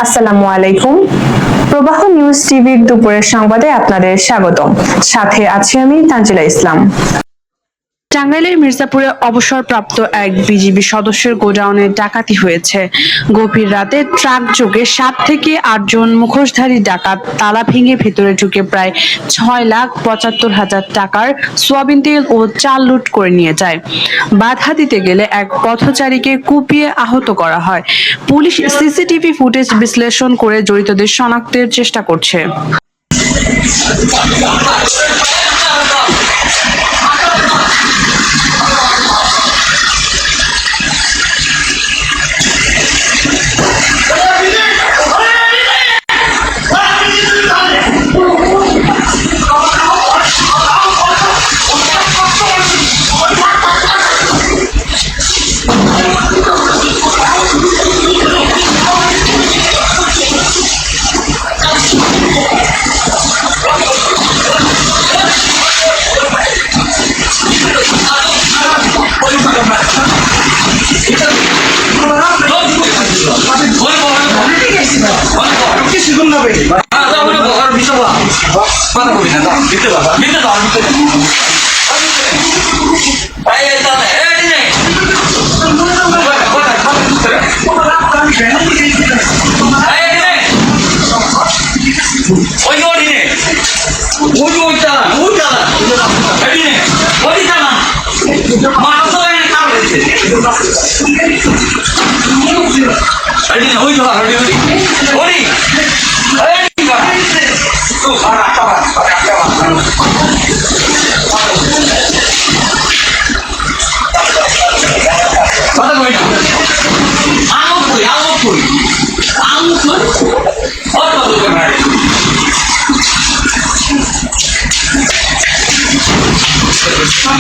আসসালামু আলাইকুম। প্রবাহ নিউজ টিভির দুপুরের সংবাদে আপনাদের স্বাগতম। সাথে আছি আমি তানজিলা ইসলাম। টাঙ্গাইলের মির্জাপুরে অবসরপ্রাপ্ত এক বিজিবি সদস্যের গোডাউনে ডাকাতি হয়েছে। গভীর রাতে ট্রাক যোগে 7 থেকে 8 জন মুখোশধারী ডাকাত তালা ভেঙে ভেতরে ঢুকে প্রায় 6,75,000 টাকার সোয়াবিন তেল ও চাল লুট করে নিয়ে যায়। বাধা দিতে গেলে এক পথচারীকে কুপিয়ে আহত করা হয়। পুলিশ সিসিটিভি ফুটেজ বিশ্লেষণ করে জড়িতদের শনাক্তের চেষ্টা করছে। Sampai